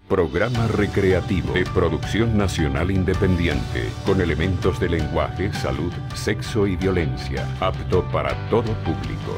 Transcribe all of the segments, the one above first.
Programa recreativo de producción nacional independiente, con elementos de lenguaje, salud, sexo y violencia, apto para todo público.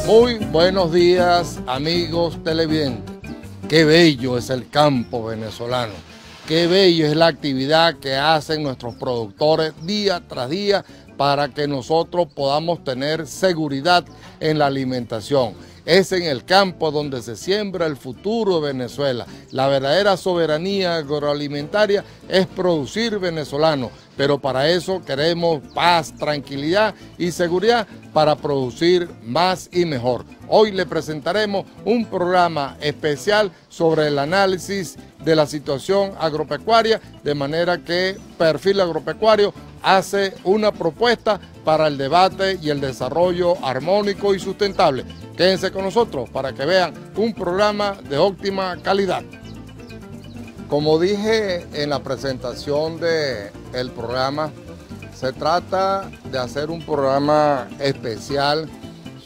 Muy buenos días, amigos televidentes. Qué bello es el campo venezolano. Qué bello es la actividad que hacen nuestros productores día tras día para que nosotros podamos tener seguridad en la alimentación. Es en el campo donde se siembra el futuro de Venezuela. La verdadera soberanía agroalimentaria es producir venezolano, pero para eso queremos paz, tranquilidad y seguridad para producir más y mejor. Hoy le presentaremos un programa especial sobre el análisis de la situación agropecuaria, de manera que Perfil Agropecuario hace una propuesta para el debate y el desarrollo armónico y sustentable. Quédense con nosotros para que vean un programa de óptima calidad. Como dije en la presentación del programa, se trata de hacer un programa especial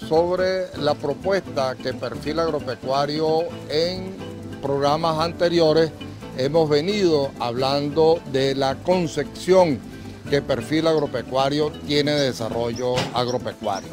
sobre la propuesta que Perfil Agropecuario en programas anteriores hemos venido hablando de la concepción que Perfil Agropecuario tiene de desarrollo agropecuario.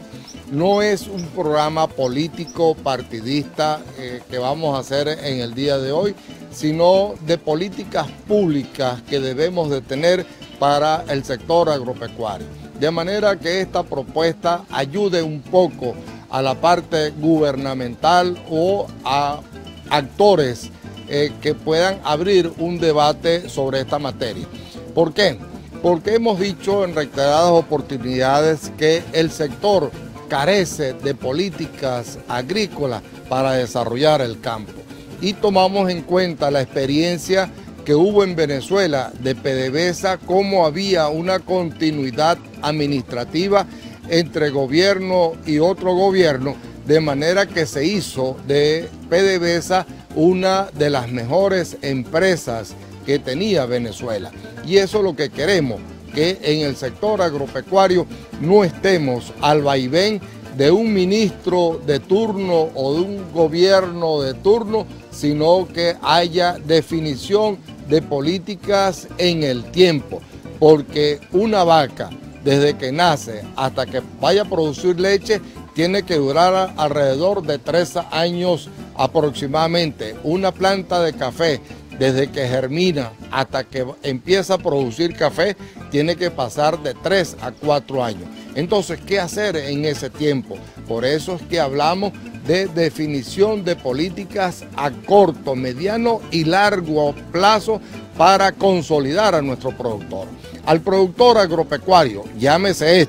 No es un programa político partidista que vamos a hacer en el día de hoy, sino de políticas públicas que debemos de tener para el sector agropecuario. De manera que esta propuesta ayude un poco a la parte gubernamental o a actores que puedan abrir un debate sobre esta materia. ¿Por qué? Porque hemos dicho en reiteradas oportunidades que el sector carece de políticas agrícolas para desarrollar el campo. Y tomamos en cuenta la experiencia que hubo en Venezuela de PDVSA, cómo había una continuidad administrativa entre gobierno y otro gobierno, de manera que se hizo de PDVSA una de las mejores empresas que tenía Venezuela. Y eso es lo que queremos, que en el sector agropecuario no estemos al vaivén de un ministro de turno o de un gobierno de turno, sino que haya definición de políticas en el tiempo, porque una vaca desde que nace hasta que vaya a producir leche tiene que durar alrededor de 3 años aproximadamente. Una planta de café desde que germina hasta que empieza a producir café, tiene que pasar de 3 a 4 años. Entonces, ¿qué hacer en ese tiempo? Por eso es que hablamos de definición de políticas a corto, mediano y largo plazo para consolidar a nuestro productor. Al productor agropecuario, llámese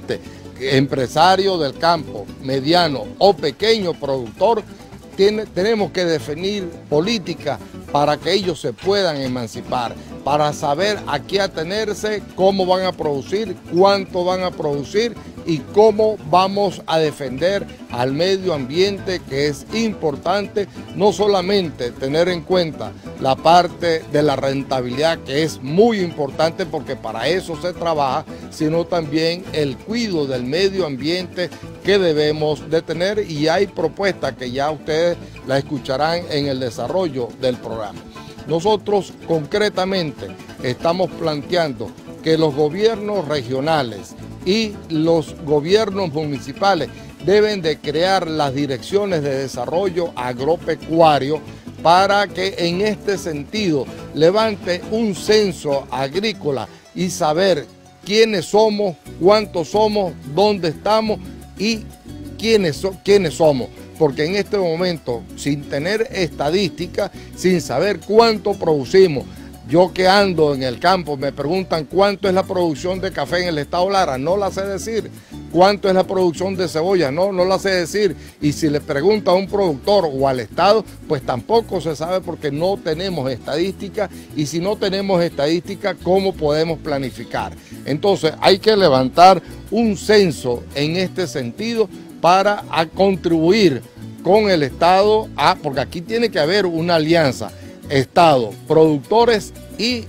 empresario del campo, mediano o pequeño productor, tenemos que definir políticas para que ellos se puedan emancipar, para saber a qué atenerse, cómo van a producir, cuánto van a producir y cómo vamos a defender al medio ambiente, que es importante no solamente tener en cuenta la parte de la rentabilidad, que es muy importante porque para eso se trabaja, sino también el cuidado del medio ambiente que debemos de tener, y hay propuestas que ya ustedes la escucharán en el desarrollo del programa. Nosotros concretamente estamos planteando que los gobiernos regionales y los gobiernos municipales deben de crear las direcciones de desarrollo agropecuario para que en este sentido levante un censo agrícola y saber quiénes somos, cuántos somos, dónde estamos y quiénes somos. Porque en este momento, sin tener estadística, sin saber cuánto producimos, yo que ando en el campo, me preguntan cuánto es la producción de café en el estado Lara, no la sé decir. ¿Cuánto es la producción de cebolla? No la sé decir. Y si le pregunta a un productor o al estado, pues tampoco se sabe porque no tenemos estadística. Y si no tenemos estadística, ¿cómo podemos planificar? Entonces hay que levantar un censo en este sentido para contribuir con el Estado, porque aquí tiene que haber una alianza, Estado, productores y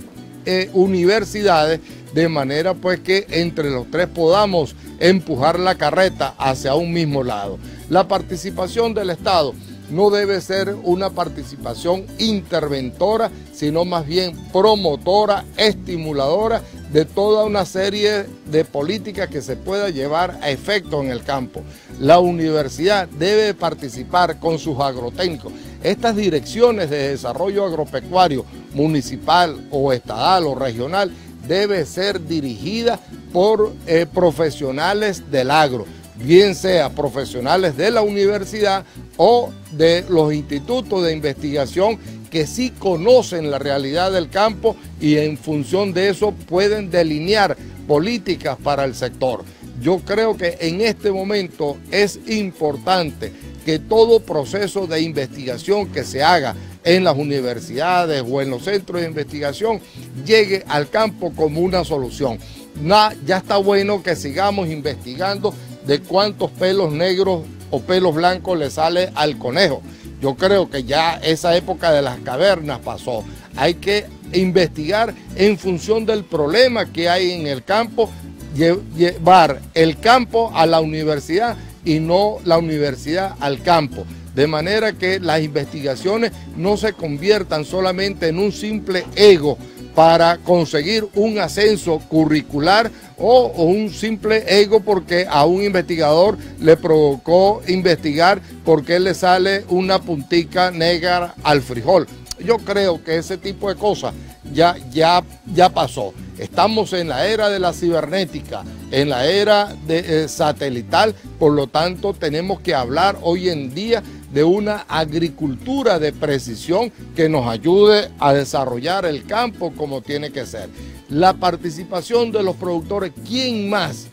universidades, de manera pues que entre los tres podamos empujar la carreta hacia un mismo lado. La participación del Estado no debe ser una participación interventora, sino más bien promotora, estimuladora de toda una serie de políticas que se pueda llevar a efecto en el campo. La universidad debe participar con sus agrotécnicos. Estas direcciones de desarrollo agropecuario municipal o estatal o regional debe ser dirigida por profesionales del agro, bien sea profesionales de la universidad o de los institutos de investigación que sí conocen la realidad del campo y en función de eso pueden delinear políticas para el sector. Yo creo que en este momento es importante que todo proceso de investigación que se haga en las universidades o en los centros de investigación llegue al campo como una solución. Ya está bueno que sigamos investigando de cuántos pelos negros o pelos blancos le sale al conejo. Yo creo que ya esa época de las cavernas pasó. Hay que investigar en función del problema que hay en el campo, llevar el campo a la universidad y no la universidad al campo. De manera que las investigaciones no se conviertan solamente en un simple ego para conseguir un ascenso curricular o un simple ego porque a un investigador le provocó investigar porque le sale una puntica negra al frijol. Yo creo que ese tipo de cosas ya pasó. Estamos en la era de la cibernética, en la era satelital, por lo tanto tenemos que hablar hoy en día de una agricultura de precisión que nos ayude a desarrollar el campo como tiene que ser. La participación de los productores, ¿quién más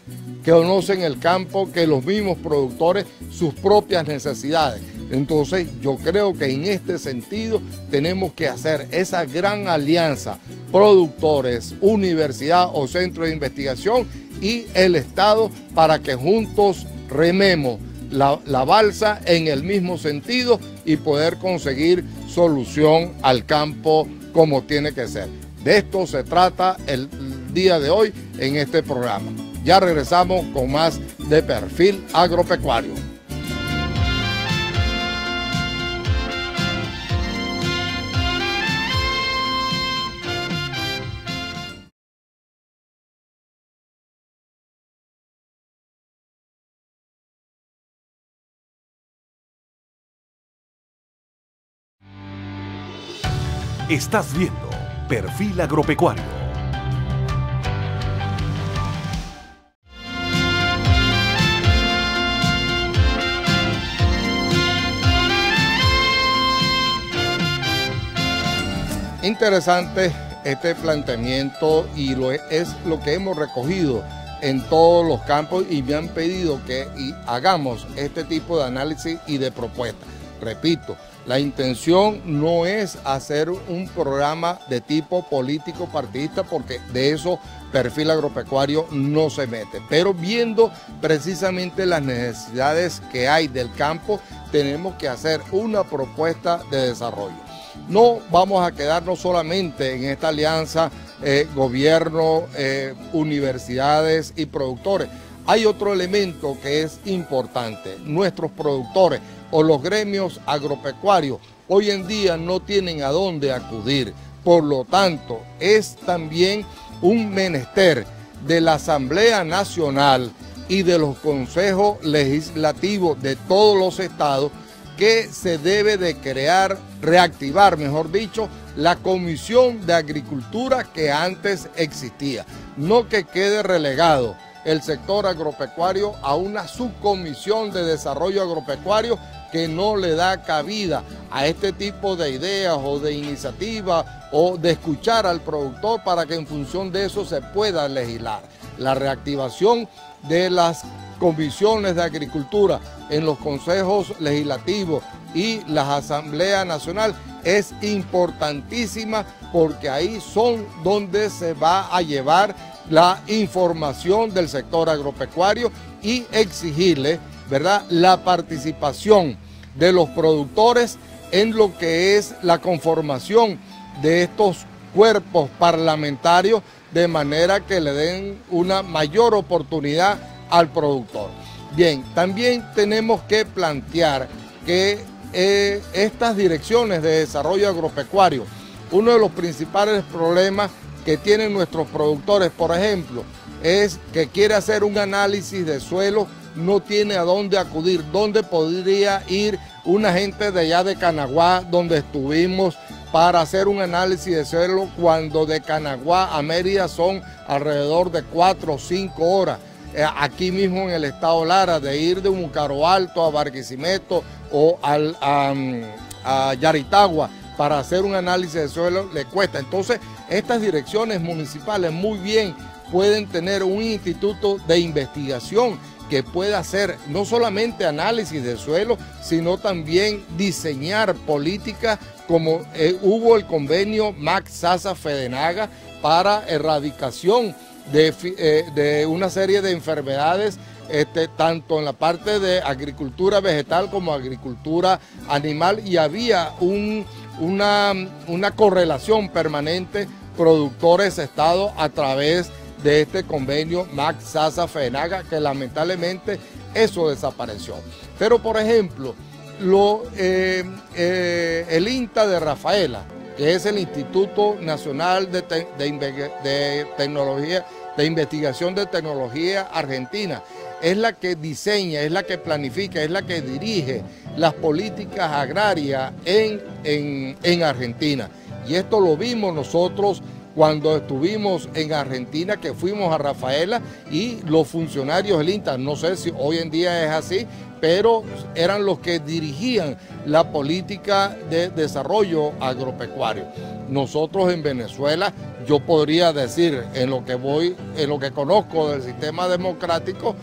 que conocen el campo que los mismos productores, sus propias necesidades? Entonces yo creo que en este sentido tenemos que hacer esa gran alianza, productores, universidad o centro de investigación y el Estado para que juntos rememos la balsa en el mismo sentido y poder conseguir solución al campo como tiene que ser. De esto se trata el día de hoy en este programa. Ya regresamos con más de Perfil Agropecuario. Estás viendo Perfil Agropecuario. Interesante este planteamiento y es lo que hemos recogido en todos los campos y me han pedido que hagamos este tipo de análisis y de propuestas. Repito, la intención no es hacer un programa de tipo político partidista porque de eso Perfil Agropecuario no se mete. Pero viendo precisamente las necesidades que hay del campo, tenemos que hacer una propuesta de desarrollo. No vamos a quedarnos solamente en esta alianza gobierno, universidades y productores. Hay otro elemento que es importante. Nuestros productores o los gremios agropecuarios hoy en día no tienen a dónde acudir. Por lo tanto, es también un menester de la Asamblea Nacional y de los consejos legislativos de todos los estados que se debe de reactivar, mejor dicho, la Comisión de Agricultura que antes existía. No que quede relegado el sector agropecuario a una subcomisión de desarrollo agropecuario que no le da cabida a este tipo de ideas o de iniciativas o de escuchar al productor para que en función de eso se pueda legislar. La reactivación de las comisiones de agricultura en los consejos legislativos y la Asamblea Nacional es importantísima porque ahí son donde se va a llevar la información del sector agropecuario y exigirle ¿verdad?, la participación de los productores en lo que es la conformación de estos cuerpos parlamentarios, de manera que le den una mayor oportunidad al productor. Bien, también tenemos que plantear que estas direcciones de desarrollo agropecuario, uno de los principales problemas que tienen nuestros productores, por ejemplo, es que quiere hacer un análisis de suelo, no tiene a dónde acudir, dónde podría ir una gente de allá de Canaguá, donde estuvimos, para hacer un análisis de suelo, cuando de Canaguá a Mérida son alrededor de 4 o 5 horas. Aquí mismo en el estado Lara, de ir de Mucaro Alto a Barquisimeto o a Yaritagua para hacer un análisis de suelo le cuesta. Entonces, estas direcciones municipales muy bien pueden tener un instituto de investigación que pueda hacer no solamente análisis de suelo, sino también diseñar políticas, como hubo el convenio Mac-Sasa-Fedenaga para erradicación de una serie de enfermedades, tanto en la parte de agricultura vegetal como agricultura animal, y había una correlación permanente productores-estado a través de este convenio Mac-Sasa-Fedenaga, que lamentablemente eso desapareció. Pero, por ejemplo, el INTA de Rafaela, que es el Instituto Nacional de Tecnología, de Investigación de Tecnología Argentina, es la que diseña, es la que planifica, es la que dirige las políticas agrarias en Argentina. Y esto lo vimos nosotros cuando estuvimos en Argentina, que fuimos a Rafaela, y los funcionarios del INTA, no sé si hoy en día es así, pero eran los que dirigían la política de desarrollo agropecuario. Nosotros en Venezuela, yo podría decir, en lo que conozco del sistema democrático,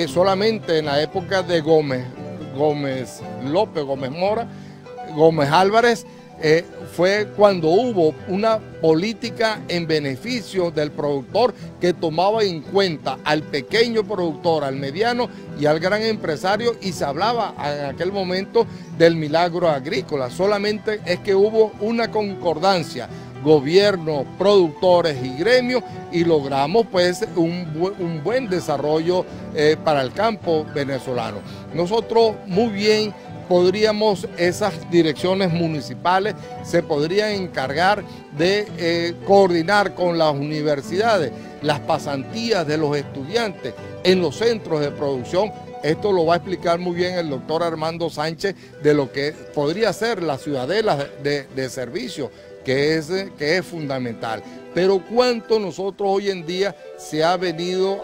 solamente en la época de Gómez Mora, Gómez Álvarez, fue cuando hubo una política en beneficio del productor que tomaba en cuenta al pequeño productor, al mediano y al gran empresario, y se hablaba en aquel momento del milagro agrícola. Solamente es que hubo una concordancia, gobierno, productores y gremios, y logramos pues un buen desarrollo para el campo venezolano. Nosotros muy bien podríamos, esas direcciones municipales se podrían encargar de coordinar con las universidades las pasantías de los estudiantes en los centros de producción. Esto lo va a explicar muy bien el doctor Armando Sánchez, de lo que podría ser la ciudadela de servicio, que es fundamental. Pero cuánto nosotros hoy en día se ha venido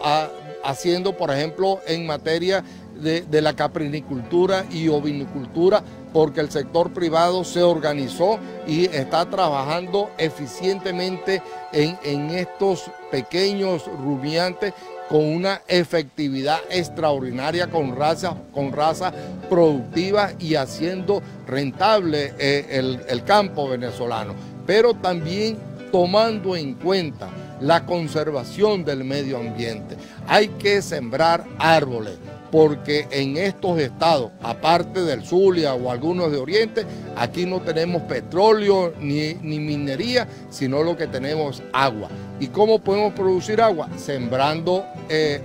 haciendo, por ejemplo, en materia de la caprinicultura y ovinicultura, porque el sector privado se organizó y está trabajando eficientemente en estos pequeños rumiantes con una efectividad extraordinaria, con razas productivas y haciendo rentable el campo venezolano, pero también tomando en cuenta la conservación del medio ambiente. Hay que sembrar árboles, porque en estos estados, aparte del Zulia o algunos de Oriente, aquí no tenemos petróleo ni minería, sino lo que tenemos es agua. ¿Y cómo podemos producir agua? Sembrando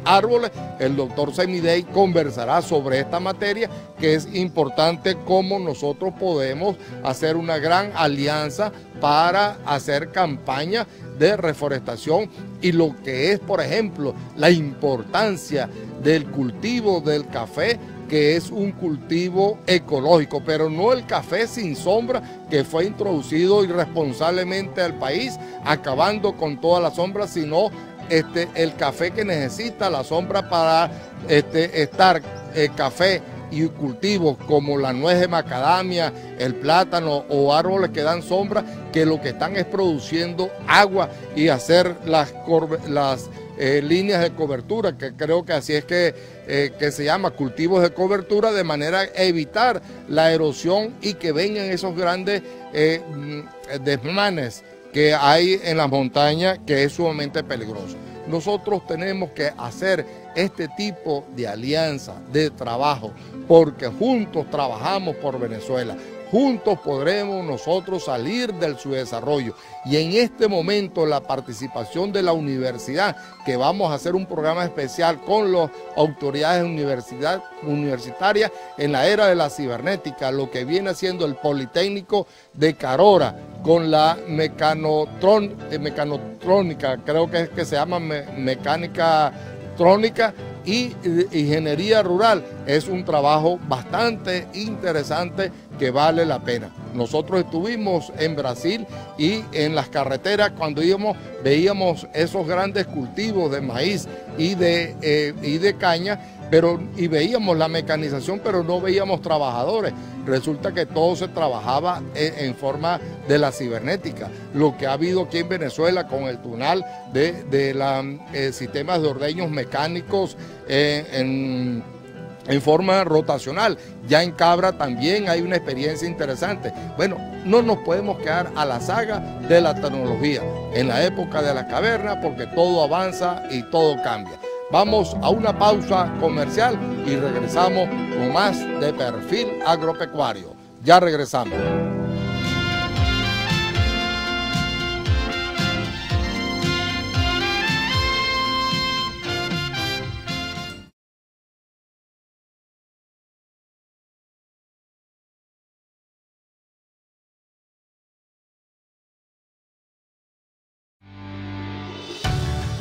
árboles. El doctor Semidey conversará sobre esta materia, que es importante cómo nosotros podemos hacer una gran alianza para hacer campaña de reforestación, y lo que es, por ejemplo, la importancia del cultivo del café, que es un cultivo ecológico, pero no el café sin sombra que fue introducido irresponsablemente al país, acabando con toda la sombra, sino el café que necesita la sombra para estar café y cultivos como la nuez de macadamia, el plátano o árboles que dan sombra, que lo que están es produciendo agua y hacer las líneas de cobertura, que creo que así es que se llama cultivos de cobertura, de manera a evitar la erosión y que vengan esos grandes desmanes que hay en las montañas, que es sumamente peligroso. nosotros tenemos que hacer este tipo de alianza, de trabajo, porque juntos trabajamos por Venezuela. Juntos podremos nosotros salir del subdesarrollo. Y en este momento la participación de la universidad, que vamos a hacer un programa especial con las autoridades universitarias en la era de la cibernética, lo que viene haciendo el Politécnico de Carora, con la mecanotrónica, creo que es que se llama mecánica trónica y ingeniería rural. Es un trabajo bastante interesante que vale la pena. Nosotros estuvimos en Brasil y en las carreteras cuando íbamos veíamos esos grandes cultivos de maíz y de caña, y veíamos la mecanización, pero no veíamos trabajadores. Resulta que todo se trabajaba en forma de la cibernética. Lo que ha habido aquí en Venezuela con el tunal de los sistemas de ordeños mecánicos en forma rotacional. Ya en Cabra también hay una experiencia interesante. Bueno, no nos podemos quedar a la saga de la tecnología en la época de la caverna, porque todo avanza y todo cambia. Vamos a una pausa comercial y regresamos con más de Perfil Agropecuario. Ya regresamos.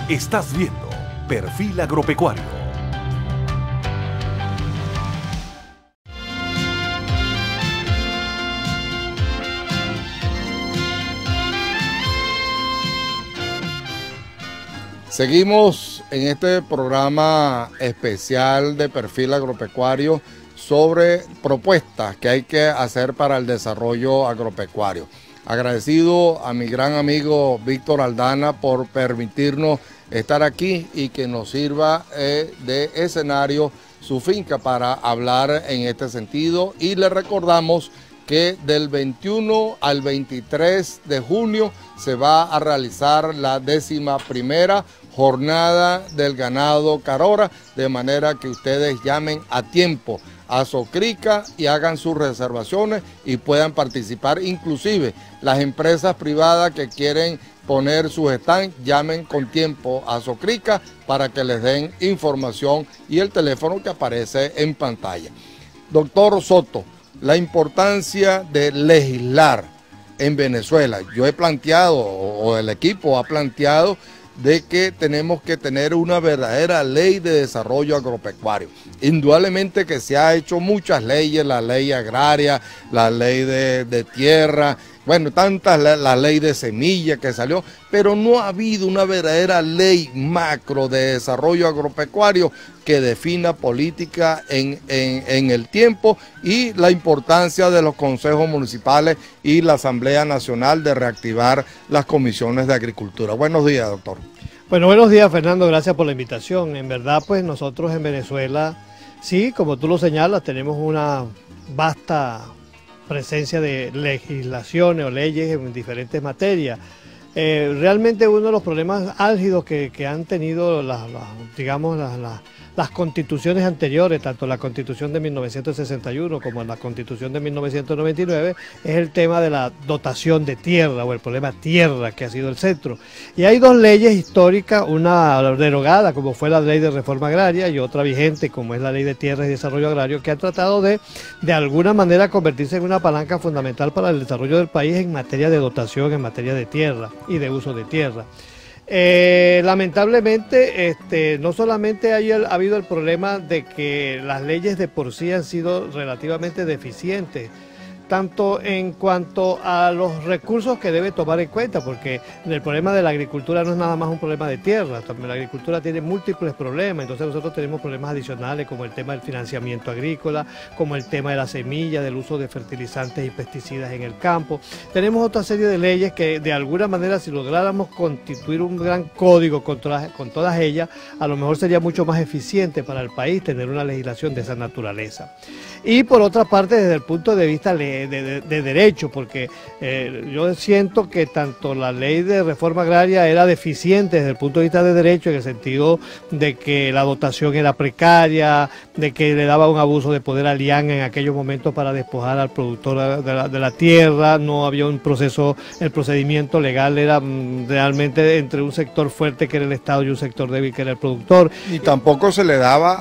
Estás viendo Perfil Agropecuario. Seguimos en este programa especial de Perfil Agropecuario sobre propuestas que hay que hacer para el desarrollo agropecuario. Agradecido a mi gran amigo Víctor Aldana por permitirnos estar aquí y que nos sirva de escenario su finca para hablar en este sentido. Y le recordamos que del 21 al 23 de junio se va a realizar la 11ª jornada del ganado Carora, de manera que ustedes llamen a tiempo a Socrica y hagan sus reservaciones y puedan participar. Inclusive las empresas privadas que quieren poner sus stands, llamen con tiempo a Socrica para que les den información y el teléfono que aparece en pantalla. Doctor Soto, la importancia de legislar en Venezuela. Yo he planteado, o el equipo ha planteado, de que tenemos que tener una verdadera ley de desarrollo agropecuario. Indudablemente que se ha hecho muchas leyes, la ley agraria, la ley de tierra, bueno, tantas, la ley de semilla que salió, pero no ha habido una verdadera ley macro de desarrollo agropecuario que defina política en el tiempo y la importancia de los consejos municipales y la Asamblea Nacional de reactivar las comisiones de agricultura. Buenos días, doctor. Bueno, buenos días, Fernando, gracias por la invitación. En verdad, pues nosotros en Venezuela, sí, como tú lo señalas, tenemos una vasta presencia de legislaciones o leyes en diferentes materias. Realmente uno de los problemas álgidos que han tenido las constituciones anteriores, tanto la constitución de 1961 como la constitución de 1999, es el tema de la dotación de tierra o el problema tierra que ha sido el centro. Y hay dos leyes históricas, una derogada como fue la ley de reforma agraria y otra vigente como es la ley de tierras y desarrollo agrario, que han tratado de alguna manera convertirse en una palanca fundamental para el desarrollo del país en materia de dotación, en materia de tierra y de uso de tierra. Lamentablemente no solamente ha habido el problema de que las leyes de por sí han sido relativamente deficientes, tanto en cuanto a los recursos que debe tomar en cuenta, porque el problema de la agricultura no es nada más un problema de tierra, también la agricultura tiene múltiples problemas, entonces nosotros tenemos problemas adicionales como el tema del financiamiento agrícola, como el tema de la semilla, del uso de fertilizantes y pesticidas en el campo. Tenemos otra serie de leyes que de alguna manera, si lográramos constituir un gran código con todas ellas, a lo mejor sería mucho más eficiente para el país tener una legislación de esa naturaleza. Y por otra parte, desde el punto de vista de derecho, porque yo siento que tanto la ley de reforma agraria era deficiente desde el punto de vista de derecho, en el sentido de que la dotación era precaria, de que le daba un abuso de poder a Lian en aquellos momentos para despojar al productor de la tierra, no había un proceso, el procedimiento legal era realmente entre un sector fuerte que era el Estado y un sector débil que era el productor. Y tampoco se le daba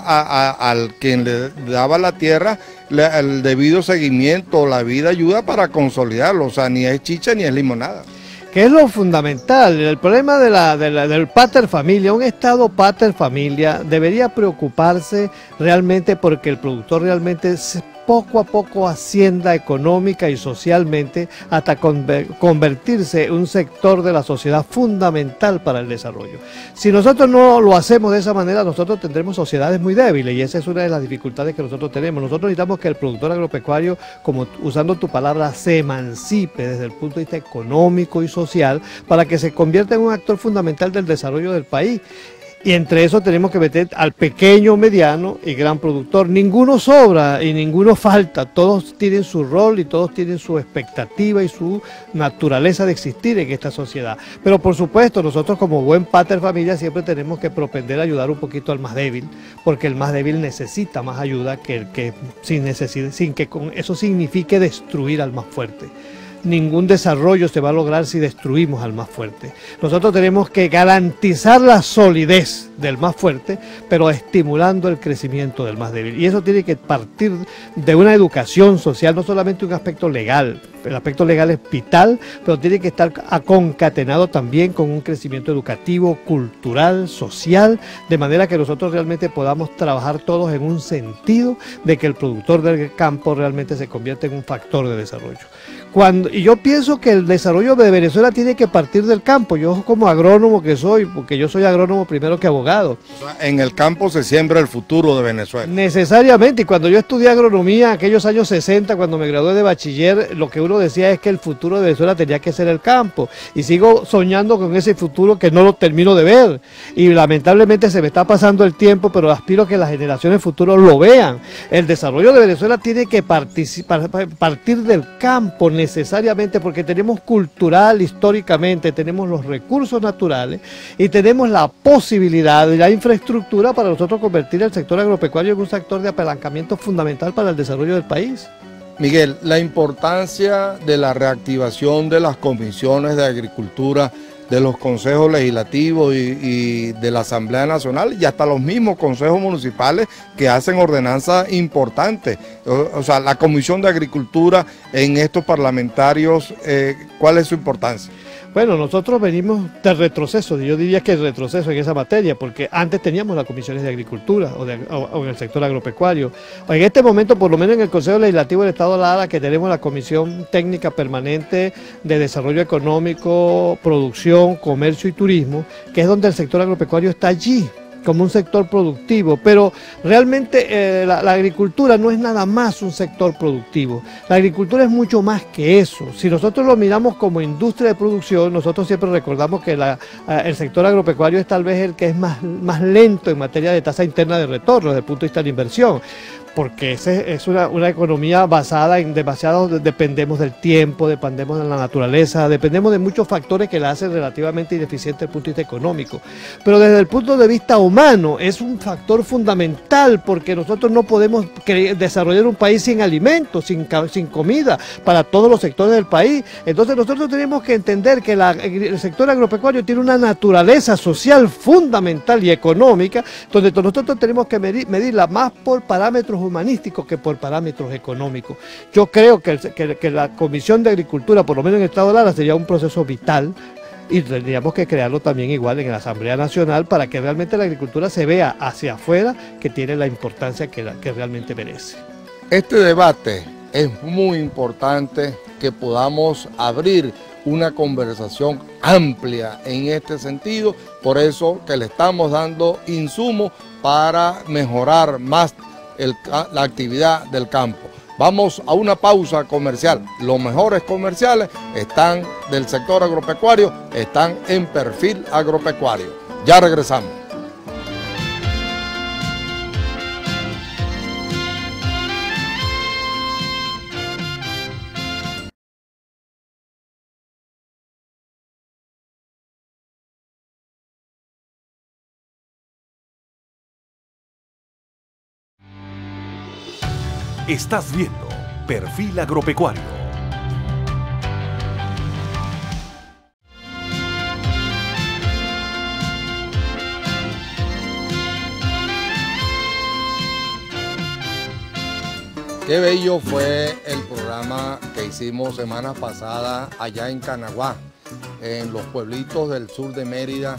al quien le daba la tierra el debido seguimiento, la debida ayuda para consolidarlo, o sea, ni es chicha ni es limonada. Que es lo fundamental, el problema del pater familia, un Estado pater familia debería preocuparse realmente porque el productor realmente poco a poco ascienda económica y socialmente hasta convertirse en un sector de la sociedad fundamental para el desarrollo. Si nosotros no lo hacemos de esa manera, nosotros tendremos sociedades muy débiles y esa es una de las dificultades que nosotros tenemos. Nosotros necesitamos que el productor agropecuario, como usando tu palabra, se emancipe desde el punto de vista económico y social para que se convierta en un actor fundamental del desarrollo del país. Y entre eso tenemos que meter al pequeño, mediano y gran productor. Ninguno sobra y ninguno falta. Todos tienen su rol y todos tienen su expectativa y su naturaleza de existir en esta sociedad. Pero por supuesto, nosotros como buen pater familia siempre tenemos que propender a ayudar un poquito al más débil, porque el más débil necesita más ayuda que el que sin que con eso signifique destruir al más fuerte. Ningún desarrollo se va a lograr si destruimos al más fuerte. Nosotros tenemos que garantizar la solidez del más fuerte, pero estimulando el crecimiento del más débil. Y eso tiene que partir de una educación social, no solamente un aspecto legal. El aspecto legal es vital, pero tiene que estar concatenado también con un crecimiento educativo, cultural, social, de manera que nosotros realmente podamos trabajar todos en un sentido de que el productor del campo realmente se convierta en un factor de desarrollo. Y yo pienso que el desarrollo de Venezuela tiene que partir del campo. Yo como agrónomo que soy, porque yo soy agrónomo primero que abogado. O sea, en el campo se siembra el futuro de Venezuela. Necesariamente, y cuando yo estudié agronomía, aquellos años 60, cuando me gradué de bachiller, lo que uno decía es que el futuro de Venezuela tenía que ser el campo. Y sigo soñando con ese futuro que no lo termino de ver. Y lamentablemente se me está pasando el tiempo, pero aspiro a que las generaciones futuras lo vean. El desarrollo de Venezuela tiene que partir del campo, necesariamente, porque tenemos cultural, históricamente, tenemos los recursos naturales y tenemos la posibilidad de la infraestructura para nosotros convertir el sector agropecuario en un sector de apalancamiento fundamental para el desarrollo del país. Miguel, la importancia de la reactivación de las comisiones de agricultura, de los consejos legislativos y de la Asamblea Nacional y hasta los mismos consejos municipales que hacen ordenanzas importantes. O sea, la Comisión de Agricultura en estos parlamentarios, ¿cuál es su importancia? Bueno, nosotros venimos de retroceso, yo diría que retroceso en esa materia, porque antes teníamos las comisiones de agricultura o en el sector agropecuario. En este momento, por lo menos en el Consejo Legislativo del Estado Lara, que tenemos la Comisión Técnica Permanente de Desarrollo Económico, Producción, Comercio y Turismo, que es donde el sector agropecuario está allí como un sector productivo, pero realmente la agricultura no es nada más un sector productivo. La agricultura es mucho más que eso. Si nosotros lo miramos como industria de producción, nosotros siempre recordamos que el sector agropecuario es tal vez el que es más lento en materia de tasa interna de retorno desde el punto de vista de la inversión, porque es una economía basada en demasiado, dependemos del tiempo, dependemos de la naturaleza, dependemos de muchos factores que la hacen relativamente ineficiente desde el punto de vista económico. Pero desde el punto de vista humano es un factor fundamental, porque nosotros no podemos desarrollar un país sin alimentos, sin comida para todos los sectores del país. Entonces nosotros tenemos que entender que el sector agropecuario tiene una naturaleza social fundamental y económica, donde nosotros tenemos que medirla más por parámetros humanísticos que por parámetros económicos. Yo creo que la Comisión de Agricultura, por lo menos en el Estado de Lara, sería un proceso vital y tendríamos que crearlo también igual en la Asamblea Nacional para que realmente la agricultura se vea hacia afuera, que tiene la importancia que realmente merece. Este debate es muy importante, que podamos abrir una conversación amplia en este sentido, por eso que le estamos dando insumos para mejorar más la actividad del campo. Vamos a una pausa comercial. Los mejores comerciales están del sector agropecuario, están en Perfil Agropecuario. Ya regresamos. Estás viendo Perfil Agropecuario. Qué bello fue el programa que hicimos semana pasada allá en Canaguá, en los pueblitos del sur de Mérida,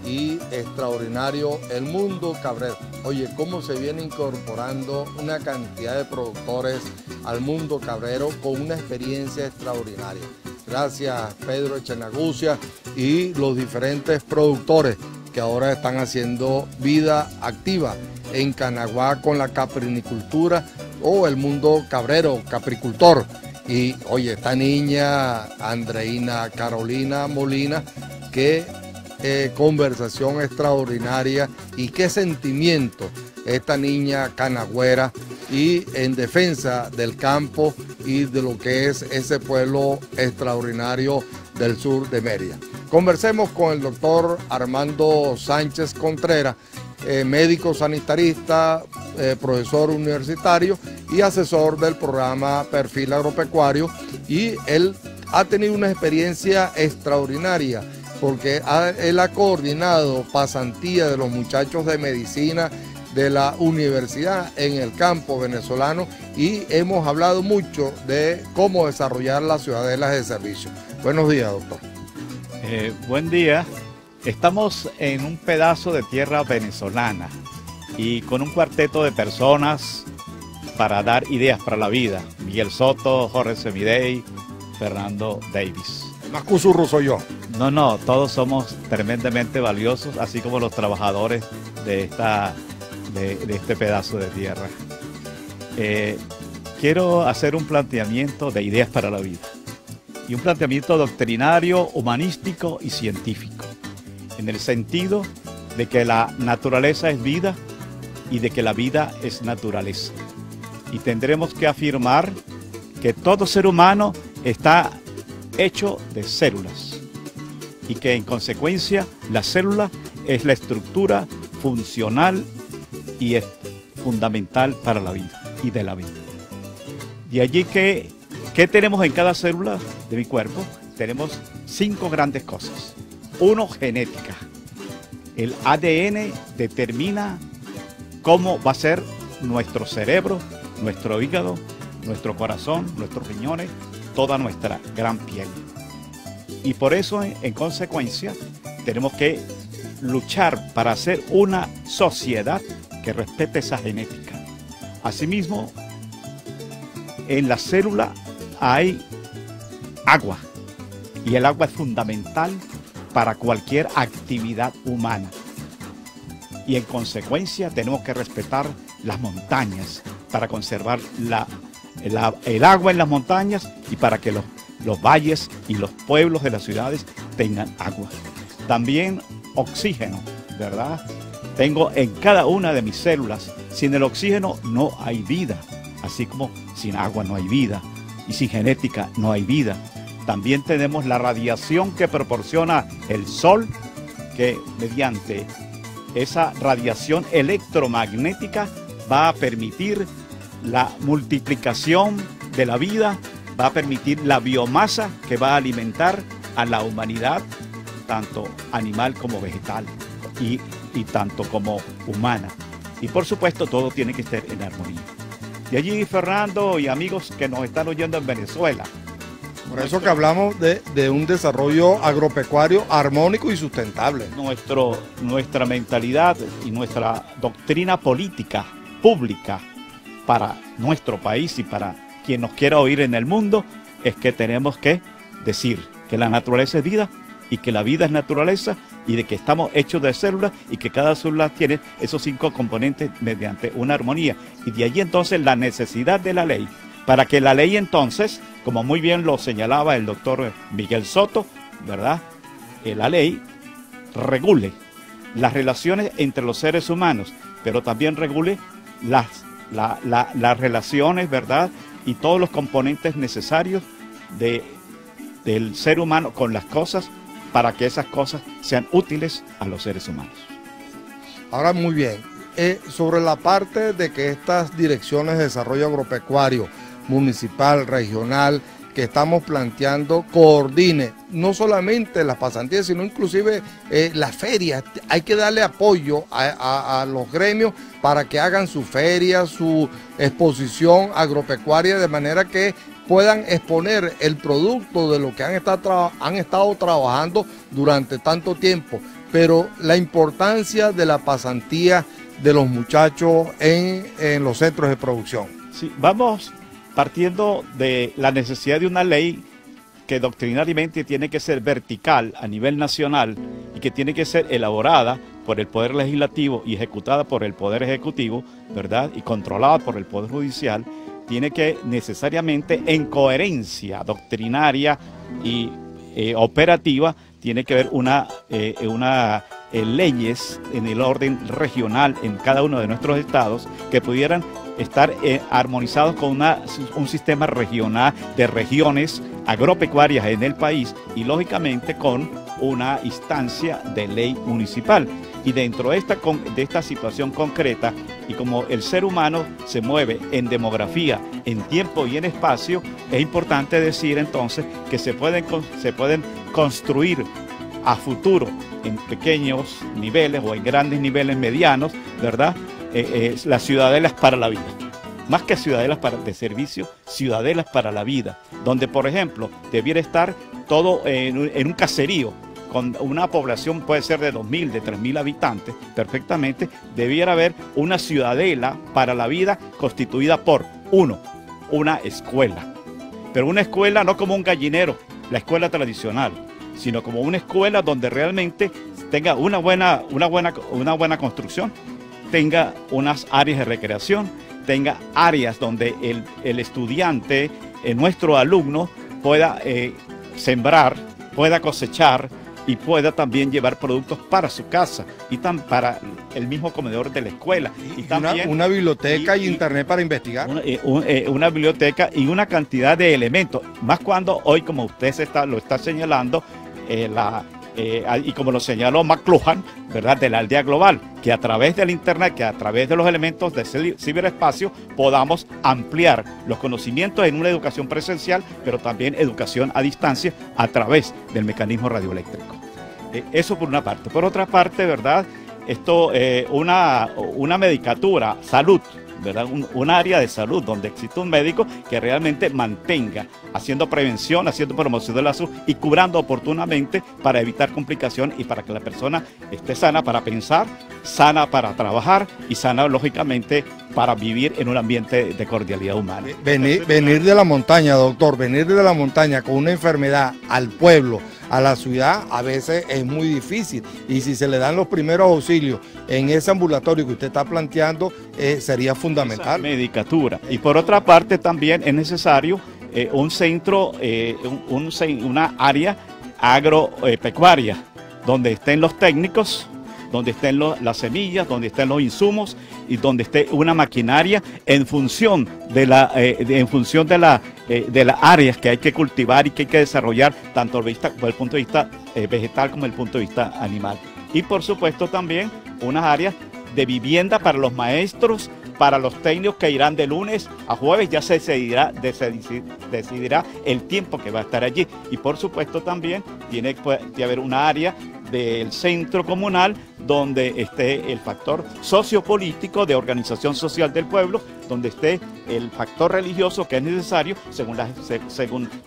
y extraordinario el mundo cabrero. Oye, cómo se viene incorporando una cantidad de productores al mundo cabrero con una experiencia extraordinaria. Gracias Pedro Echenagucia y los diferentes productores que ahora están haciendo vida activa en Canaguá con la caprinicultura o el mundo cabrero, capricultor. Y oye, esta niña Andreina Carolina Molina, qué conversación extraordinaria y qué sentimiento esta niña canagüera y en defensa del campo y de lo que es ese pueblo extraordinario del sur de Mérida. Conversemos con el doctor Armando Sánchez Contreras, médico sanitarista, profesor universitario y asesor del programa Perfil Agropecuario, y él ha tenido una experiencia extraordinaria porque él ha coordinado pasantía de los muchachos de medicina de la universidad en el campo venezolano y hemos hablado mucho de cómo desarrollar las ciudadelas de servicio. Buenos días, doctor. Buen día. Estamos en un pedazo de tierra venezolana y con un cuarteto de personas para dar ideas para la vida. Miguel Soto, Jorge Semidey, Fernando Davis. El más cusurro soy yo. No, todos somos tremendamente valiosos, así como los trabajadores de este pedazo de tierra. Quiero hacer un planteamiento de ideas para la vida y un planteamiento doctrinario, humanístico y científico, en el sentido de que la naturaleza es vida y de que la vida es naturaleza. Y tendremos que afirmar que todo ser humano está hecho de células y que en consecuencia la célula es la estructura funcional y es fundamental para la vida y de la vida. De allí que, ¿qué tenemos en cada célula de mi cuerpo? Tenemos 5 grandes cosas. 1, genética. El ADN determina cómo va a ser nuestro cerebro, nuestro hígado, nuestro corazón, nuestros riñones, toda nuestra gran piel. Y por eso, en consecuencia, tenemos que luchar para hacer una sociedad que respete esa genética. Asimismo, en la célula hay agua y el agua es fundamental para cualquier actividad humana. Y en consecuencia tenemos que respetar las montañas para conservar el agua en las montañas y para que los valles y los pueblos de las ciudades tengan agua. También oxígeno, ¿verdad? Tengo en cada una de mis células. Sin el oxígeno no hay vida, así como sin agua no hay vida y sin genética no hay vida. También tenemos la radiación que proporciona el sol, que mediante esa radiación electromagnética va a permitir la multiplicación de la vida, va a permitir la biomasa que va a alimentar a la humanidad, tanto animal como vegetal y tanto como humana. Y por supuesto todo tiene que estar en armonía. De allí, Fernando y amigos que nos están oyendo en Venezuela. Por eso que hablamos de un desarrollo agropecuario armónico y sustentable. Nuestra mentalidad y nuestra doctrina política, pública, para nuestro país y para quien nos quiera oír en el mundo, es que tenemos que decir que la naturaleza es vida y que la vida es naturaleza y de que estamos hechos de células y que cada célula tiene esos 5 componentes mediante una armonía. Y de allí entonces la necesidad de la ley, para que la ley entonces, como muy bien lo señalaba el doctor Miguel Soto, ¿verdad? La ley regule las relaciones entre los seres humanos, pero también regule las relaciones, ¿verdad? Y todos los componentes necesarios del ser humano con las cosas para que esas cosas sean útiles a los seres humanos. Ahora, muy bien, sobre la parte de que estas direcciones de desarrollo agropecuario, municipal, regional, que estamos planteando, coordine no solamente las pasantías, sino inclusive las ferias. Hay que darle apoyo a los gremios para que hagan su feria, su exposición agropecuaria, de manera que puedan exponer el producto de lo que han estado trabajando durante tanto tiempo. Pero la importancia de la pasantía de los muchachos en los centros de producción. Sí, vamos partiendo de la necesidad de una ley que doctrinariamente tiene que ser vertical a nivel nacional y que tiene que ser elaborada por el Poder Legislativo y ejecutada por el Poder Ejecutivo, ¿verdad? Y controlada por el Poder Judicial, tiene que necesariamente, en coherencia doctrinaria y operativa, tiene que haber leyes en el orden regional en cada uno de nuestros estados que pudieran estar armonizados con un sistema regional de regiones agropecuarias en el país y lógicamente con una instancia de ley municipal. Y dentro de esta situación concreta, y como el ser humano se mueve en demografía, en tiempo y en espacio, es importante decir entonces que se pueden construir a futuro en pequeños niveles o en grandes niveles medianos, ¿verdad? Las ciudadelas para la vida. Más que ciudadelas de servicio, ciudadelas para la vida, donde por ejemplo debiera estar todo en un caserío, con una población puede ser de 2.000, de 3.000 habitantes, perfectamente, debiera haber una ciudadela para la vida constituida por, una escuela. Pero una escuela no como un gallinero, la escuela tradicional, sino como una escuela donde realmente tenga una buena construcción, tenga unas áreas de recreación, tenga áreas donde el estudiante, nuestro alumno, pueda sembrar, pueda cosechar y pueda también llevar productos para su casa y para el mismo comedor de la escuela. Y también una biblioteca y internet para investigar. Una biblioteca y una cantidad de elementos, más cuando hoy, como usted lo está señalando, y como lo señaló McLuhan, ¿verdad?, de la aldea global, que a través del internet, que a través de los elementos del ciberespacio podamos ampliar los conocimientos en una educación presencial, pero también educación a distancia a través del mecanismo radioeléctrico. Eso por una parte. Por otra parte, ¿verdad?, una medicatura, salud, ¿verdad?, un área de salud donde existe un médico que realmente mantenga haciendo prevención, haciendo promoción de la salud y cubrando oportunamente para evitar complicaciones y para que la persona esté sana para pensar, sana para trabajar y sana lógicamente para vivir en un ambiente de cordialidad humana. Venir de la montaña, doctor, venir de la montaña con una enfermedad al pueblo, a la ciudad, a veces es muy difícil, y si se le dan los primeros auxilios en ese ambulatorio que usted está planteando, sería fundamental. Esa medicatura. Y por otra parte también es necesario un centro, una área agropecuaria, donde estén los técnicos, donde estén las semillas, donde estén los insumos y donde esté una maquinaria en función de las áreas que hay que cultivar y que hay que desarrollar, tanto desde el punto de vista vegetal como desde el punto de vista animal. Y por supuesto también unas áreas de vivienda para los maestros, para los técnicos que irán de lunes a jueves, ya se decidirá el tiempo que va a estar allí. Y por supuesto también tiene que haber una área del centro comunal donde esté el factor sociopolítico de organización social del pueblo, donde esté el factor religioso que es necesario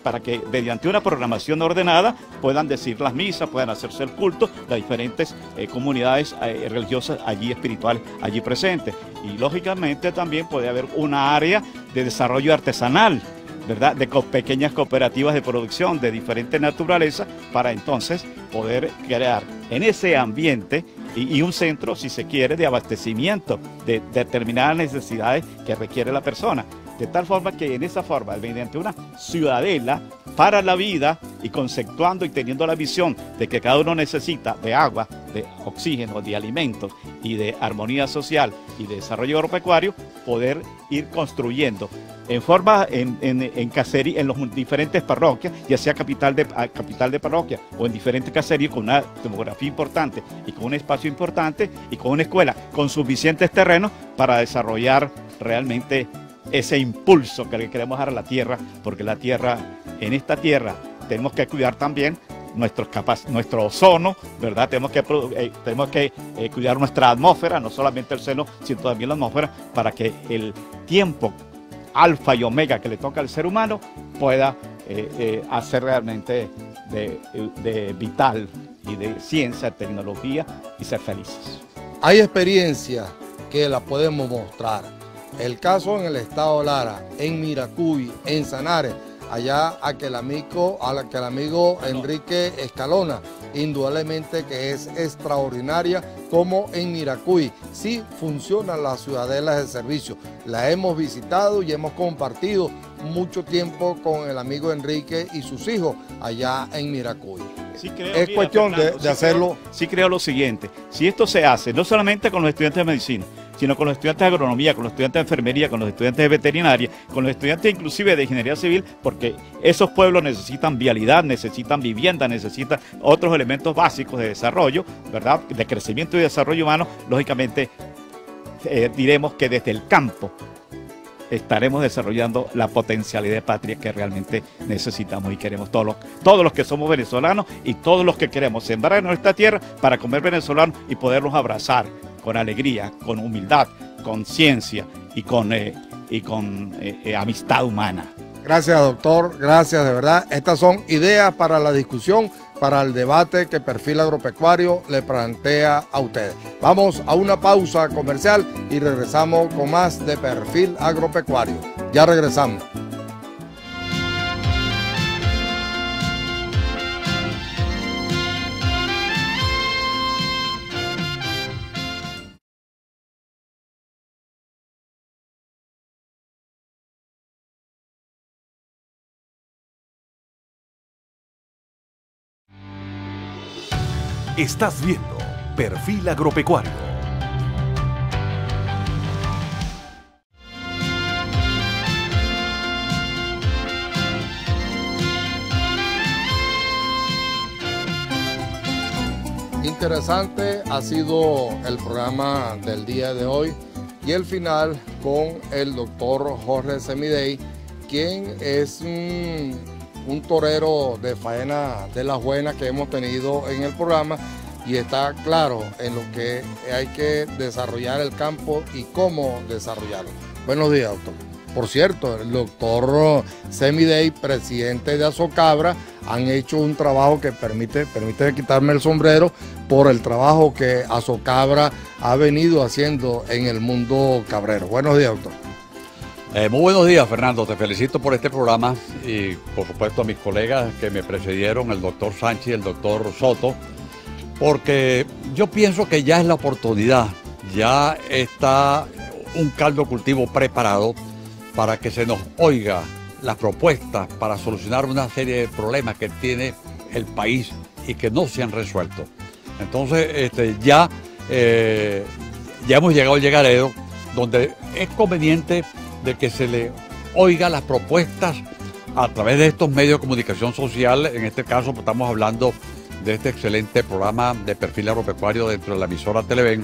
para que mediante una programación ordenada puedan decir las misas, puedan hacerse el culto, las diferentes comunidades religiosas allí espirituales allí presentes. Y lógicamente también puede haber una área de desarrollo artesanal, ¿verdad?, de pequeñas cooperativas de producción de diferente naturaleza, para entonces poder crear en ese ambiente y un centro, si se quiere, de abastecimiento de determinadas necesidades que requiere la persona. De tal forma que en esa forma, mediante una ciudadela para la vida y conceptuando y teniendo la visión de que cada uno necesita de agua, de oxígeno, de alimentos y de armonía social y de desarrollo agropecuario, poder ir construyendo en forma, en caserías, en las diferentes parroquias, ya sea capital de parroquia o en diferentes caserías con una demografía importante y con un espacio importante y con una escuela con suficientes terrenos para desarrollar realmente ese impulso que le queremos dar a la tierra, porque la tierra, en esta tierra tenemos que cuidar también nuestro ozono, ¿verdad? Tenemos que cuidar nuestra atmósfera, no solamente el seno, sino también la atmósfera, para que el tiempo alfa y omega que le toca al ser humano pueda hacer realmente de vital y de ciencia, tecnología y ser felices. Hay experiencias que la podemos mostrar. El caso en el estado Lara, en Miracuy, en Sanare, allá a que el amigo Enrique Escalona, indudablemente que es extraordinaria, como en Miracuy. Sí funcionan las ciudadelas de servicio. La hemos visitado y hemos compartido mucho tiempo con el amigo Enrique y sus hijos allá en Miracuy. Sí creo, es cuestión de hacerlo. Sí creo lo siguiente, si esto se hace no solamente con los estudiantes de medicina, sino con los estudiantes de agronomía, con los estudiantes de enfermería, con los estudiantes de veterinaria, con los estudiantes inclusive de ingeniería civil, porque esos pueblos necesitan vialidad, necesitan vivienda, necesitan otros elementos básicos de desarrollo, ¿verdad? De crecimiento y desarrollo humano. Lógicamente diremos que desde el campo estaremos desarrollando la potencialidad de patria que realmente necesitamos y queremos todos los que somos venezolanos y todos los que queremos sembrar en nuestra tierra para comer venezolanos y poderlos abrazar con alegría, con humildad, con ciencia y con amistad humana. Gracias, doctor, gracias de verdad. Estas son ideas para la discusión, para el debate que Perfil Agropecuario le plantea a ustedes. Vamos a una pausa comercial y regresamos con más de Perfil Agropecuario. Ya regresamos. Estás viendo Perfil Agropecuario. Interesante ha sido el programa del día de hoy y el final con el doctor Jorge Semidey, quien es un torero de faena de las buenas que hemos tenido en el programa y está claro en lo que hay que desarrollar el campo y cómo desarrollarlo. Buenos días, doctor. Por cierto, el doctor Semidey, presidente de Azocabra, han hecho un trabajo que permite quitarme el sombrero por el trabajo que Azocabra ha venido haciendo en el mundo cabrero. Buenos días, doctor. Muy buenos días, Fernando. Te felicito por este programa y, por supuesto, a mis colegas que me precedieron, el doctor Sánchez y el doctor Soto, porque yo pienso que ya es la oportunidad, ya está un caldo de cultivo preparado para que se nos oiga las propuestas para solucionar una serie de problemas que tiene el país y que no se han resuelto. Entonces, ya hemos llegado al llegadero donde es conveniente de que se le oiga las propuestas a través de estos medios de comunicación social. En este caso estamos hablando de este excelente programa de Perfil Agropecuario dentro de la emisora Televen,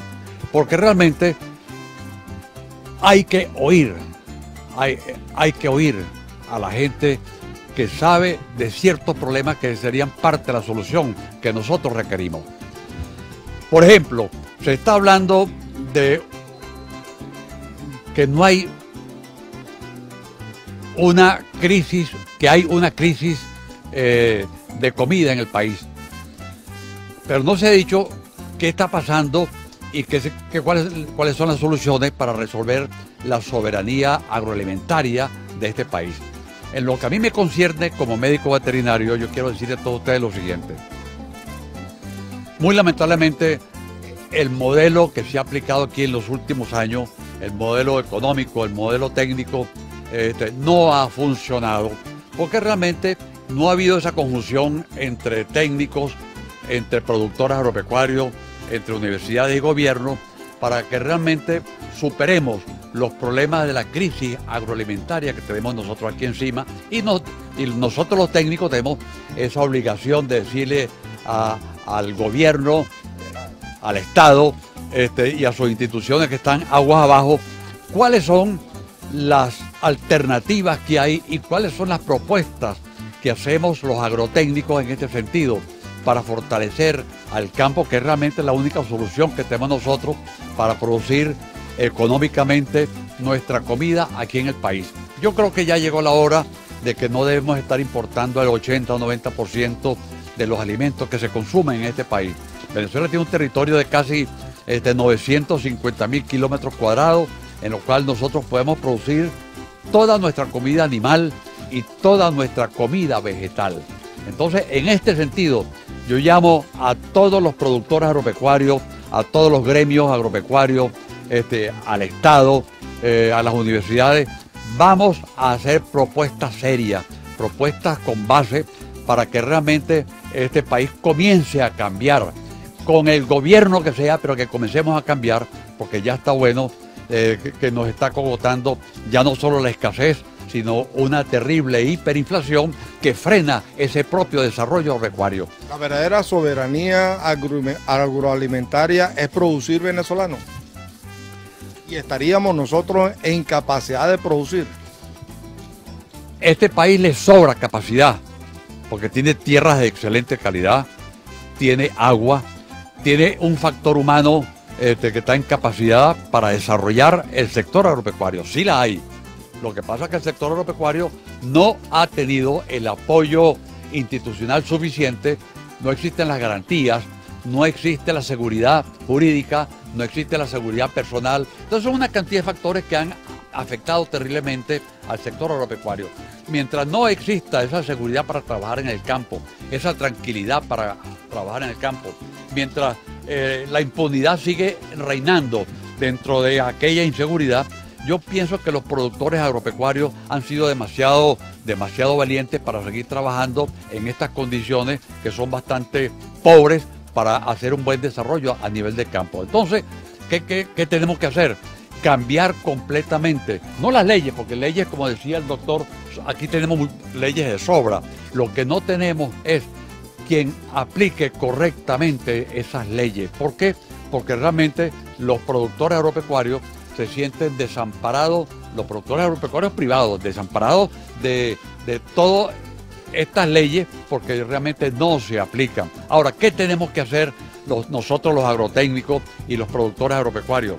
porque realmente hay que oír a la gente que sabe de ciertos problemas que serían parte de la solución que nosotros requerimos. Por ejemplo, se está hablando de que no hay una crisis, de comida en el país. Pero no se ha dicho qué está pasando y cuáles son las soluciones para resolver la soberanía agroalimentaria de este país. En lo que a mí me concierne como médico veterinario, yo quiero decirle a todos ustedes lo siguiente. Muy lamentablemente, el modelo que se ha aplicado aquí en los últimos años, el modelo económico, el modelo técnico, no ha funcionado, porque realmente no ha habido esa conjunción entre técnicos, entre productores agropecuarios, entre universidades y gobierno para que realmente superemos los problemas de la crisis agroalimentaria que tenemos nosotros aquí encima y nosotros los técnicos tenemos esa obligación de decirle al gobierno, al Estado y a sus instituciones que están aguas abajo cuáles son las alternativas que hay y cuáles son las propuestas que hacemos los agrotécnicos en este sentido para fortalecer al campo, que es realmente la única solución que tenemos nosotros para producir económicamente nuestra comida aquí en el país. Yo creo que ya llegó la hora de que no debemos estar importando el 80 o 90% de los alimentos que se consumen en este país. Venezuela tiene un territorio de casi 950.000 kilómetros cuadrados, en lo cual nosotros podemos producir toda nuestra comida animal y toda nuestra comida vegetal. Entonces, en este sentido, yo llamo a todos los productores agropecuarios, a todos los gremios agropecuarios, al Estado, a las universidades. Vamos a hacer propuestas serias, propuestas con base para que realmente este país comience a cambiar, con el gobierno que sea, pero que comencemos a cambiar, porque ya está bueno que nos está cogotando ya no solo la escasez, sino una terrible hiperinflación que frena ese propio desarrollo agropecuario. La verdadera soberanía agroalimentaria es producir venezolano. Y estaríamos nosotros en capacidad de producir. Este país le sobra capacidad, porque tiene tierras de excelente calidad, tiene agua, tiene un factor humano que está en capacidad para desarrollar el sector agropecuario. Sí la hay. Lo que pasa es que el sector agropecuario no ha tenido el apoyo institucional suficiente, no existen las garantías, no existe la seguridad jurídica, no existe la seguridad personal. Entonces son una cantidad de factores que han afectado terriblemente al sector agropecuario. Mientras no exista esa seguridad para trabajar en el campo, esa tranquilidad para trabajar en el campo, mientras la impunidad sigue reinando dentro de aquella inseguridad, yo pienso que los productores agropecuarios han sido demasiado valientes para seguir trabajando en estas condiciones que son bastante pobres para hacer un buen desarrollo a nivel de campo. Entonces, ¿qué tenemos que hacer? Cambiar completamente, no las leyes, porque leyes, como decía el doctor, aquí tenemos leyes de sobra. Lo que no tenemos es quien aplique correctamente esas leyes. ¿Por qué? Porque realmente los productores agropecuarios se sienten desamparados, los productores agropecuarios privados, desamparados de todas estas leyes porque realmente no se aplican. Ahora, ¿qué tenemos que hacer nosotros los agrotécnicos y los productores agropecuarios?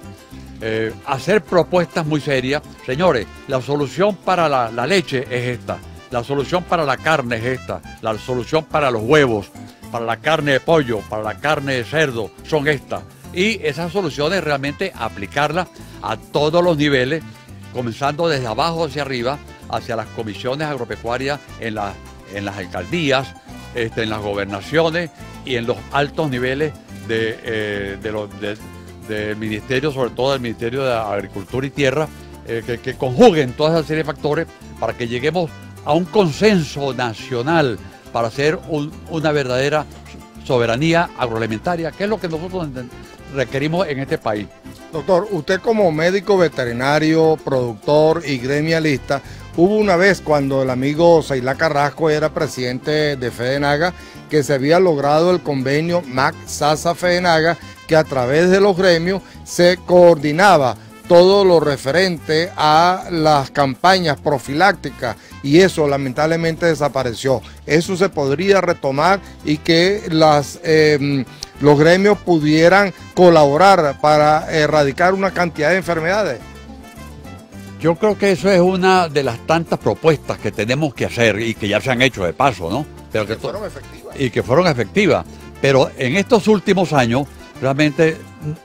Hacer propuestas muy serias. Señores, la solución para la leche es esta, la solución para la carne es esta, la solución para los huevos, para la carne de pollo, para la carne de cerdo, son estas. Y esas soluciones realmente aplicarlas a todos los niveles, comenzando desde abajo hacia arriba, hacia las comisiones agropecuarias en las alcaldías, en las gobernaciones y en los altos niveles del ministerio, sobre todo del Ministerio de Agricultura y Tierra, que conjuguen toda esa serie de factores para que lleguemos a un consenso nacional para hacer una verdadera soberanía agroalimentaria, que es lo que nosotros requerimos en este país. Doctor, usted como médico veterinario, productor y gremialista, hubo una vez cuando el amigo Seilá Carrasco era presidente de FEDENAGA que se había logrado el convenio MAC-SASA-FEDENAGA, que a través de los gremios se coordinaba todo lo referente a las campañas profilácticas y eso lamentablemente desapareció. Eso se podría retomar y que los gremios pudieran colaborar para erradicar una cantidad de enfermedades. Yo creo que eso es una de las tantas propuestas que tenemos que hacer y que ya se han hecho de paso, ¿no? Pero que fueron efectivas. Y que fueron efectivas. Pero en estos últimos años realmente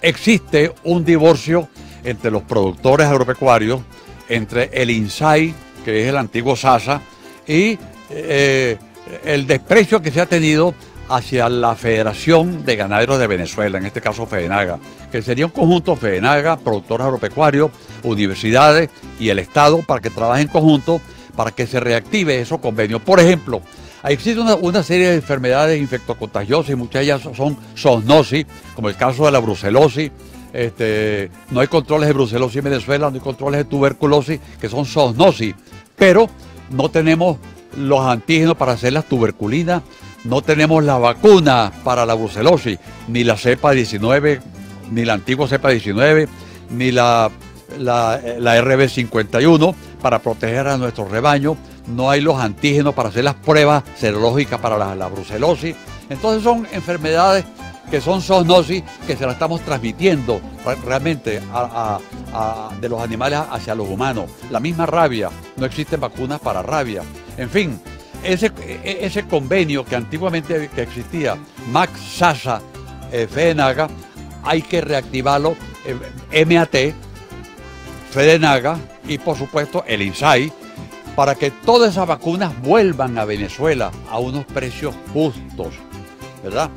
existe un divorcio entre los productores agropecuarios, entre el INSAI, que es el antiguo SASA, y el desprecio que se ha tenido hacia la Federación de Ganaderos de Venezuela, en este caso FEDENAGA, que sería un conjunto FEDENAGA, productores agropecuarios, universidades y el Estado para que trabajen en conjunto para que se reactive esos convenios. Por ejemplo, Existe una serie de enfermedades infectocontagiosas y muchas de ellas son zoonosis, como el caso de la brucelosis. No hay controles de brucelosis en Venezuela, no hay controles de tuberculosis, que son zoonosis, pero no tenemos los antígenos para hacer las tuberculinas, no tenemos la vacuna para la brucelosis, ni la cepa 19, ni la antigua cepa 19, ni la RB51 para proteger a nuestro rebaño, no hay los antígenos para hacer las pruebas serológicas para la brucelosis. Entonces son enfermedades que son zoonosis, que se las estamos transmitiendo realmente de los animales hacia los humanos. La misma rabia, no existen vacunas para rabia. En fin, ese convenio que antiguamente existía, MAC, SASA, FEDENAGA, hay que reactivarlo, MAT, FEDENAGA y por supuesto el INSAI, para que todas esas vacunas vuelvan a Venezuela a unos precios justos, ¿verdad?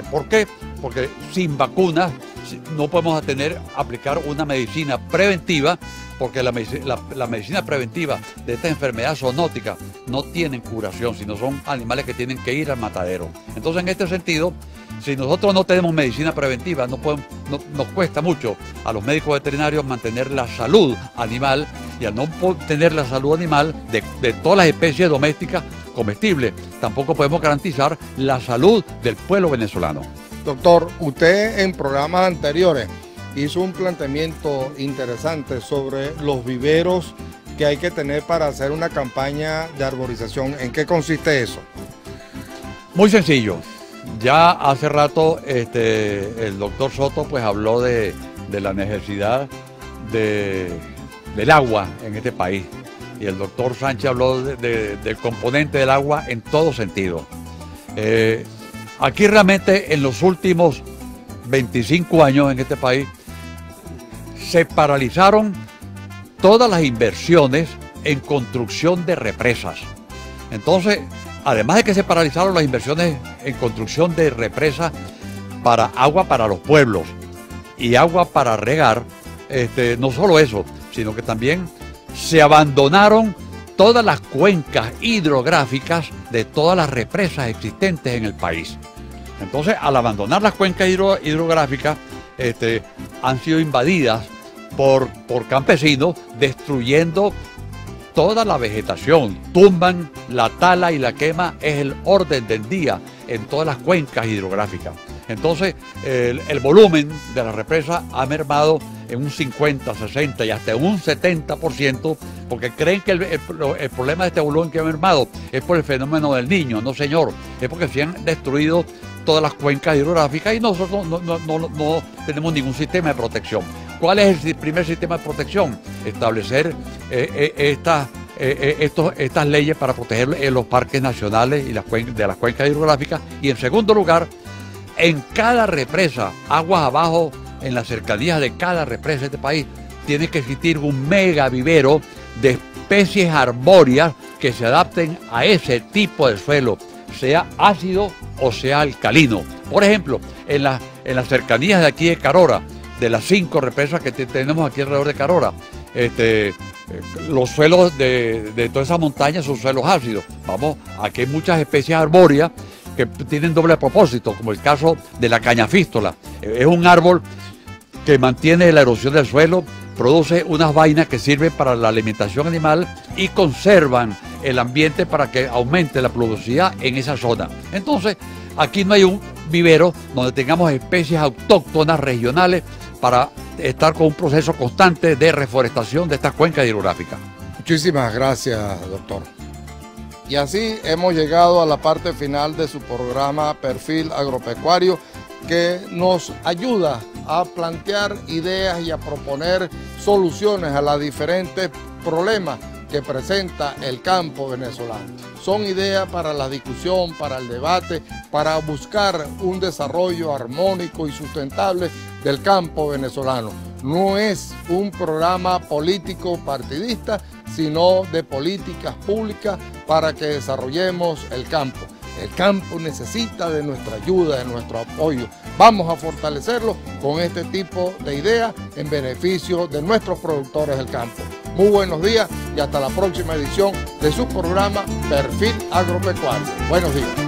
¿Por qué? Porque sin vacunas no podemos aplicar una medicina preventiva, porque la medicina preventiva de esta enfermedad zoonótica no tienen curación, sino son animales que tienen que ir al matadero. Entonces, en este sentido, si nosotros no tenemos medicina preventiva, nos cuesta mucho a los médicos veterinarios mantener la salud animal, y al no tener la salud animal de todas las especies domésticas comestibles, tampoco podemos garantizar la salud del pueblo venezolano. Doctor, usted en programas anteriores hizo un planteamiento interesante sobre los viveros que hay que tener para hacer una campaña de arborización. ¿En qué consiste eso? Muy sencillo. Ya hace rato el doctor Soto pues habló de la necesidad del agua en este país, y el doctor Sánchez habló del componente del agua en todo sentido. Aquí realmente en los últimos 25 años en este país se paralizaron todas las inversiones en construcción de represas. Entonces, además de que se paralizaron las inversiones en construcción de represas para agua para los pueblos y agua para regar, no solo eso, sino que también se abandonaron todas las cuencas hidrográficas de todas las represas existentes en el país. Entonces, al abandonar las cuencas hidrográficas, han sido invadidas por campesinos, destruyendo toda la vegetación, tumban la tala y la quema, es el orden del día en todas las cuencas hidrográficas. Entonces, el volumen de la represa ha mermado en un 50, 60 y hasta un 70%, porque creen que el problema de este volumen que ha mermado es por el fenómeno del Niño. No, señor, es porque se han destruido todas las cuencas hidrográficas y nosotros no tenemos ningún sistema de protección. ¿Cuál es el primer sistema de protección? Establecer estas leyes para proteger los parques nacionales y de las cuencas hidrográficas. Y en segundo lugar, en cada represa, aguas abajo, en las cercanías de cada represa de este país, tiene que existir un mega vivero de especies arbóreas que se adapten a ese tipo de suelo, sea ácido o sea alcalino. Por ejemplo, en las cercanías de aquí de Carora, de las 5 represas que tenemos aquí alrededor de Carora, los suelos de todas esas montañas son suelos ácidos. Aquí hay muchas especies arbóreas que tienen doble propósito, como el caso de la cañafístola. Es un árbol que mantiene la erosión del suelo, produce unas vainas que sirven para la alimentación animal y conservan el ambiente para que aumente la pluviosidad en esa zona. Entonces, aquí no hay un vivero donde tengamos especies autóctonas regionales para estar con un proceso constante de reforestación de estas cuencas hidrográficas. Muchísimas gracias, doctor. Y así hemos llegado a la parte final de su programa Perfil Agropecuario, que nos ayuda a plantear ideas y a proponer soluciones a los diferentes problemas que presenta el campo venezolano. Son ideas para la discusión, para el debate, para buscar un desarrollo armónico y sustentable del campo venezolano. No es un programa político partidista, sino de políticas públicas para que desarrollemos el campo. El campo necesita de nuestra ayuda, de nuestro apoyo. Vamos a fortalecerlo con este tipo de ideas en beneficio de nuestros productores del campo. Muy buenos días y hasta la próxima edición de su programa Perfil Agropecuario. Buenos días.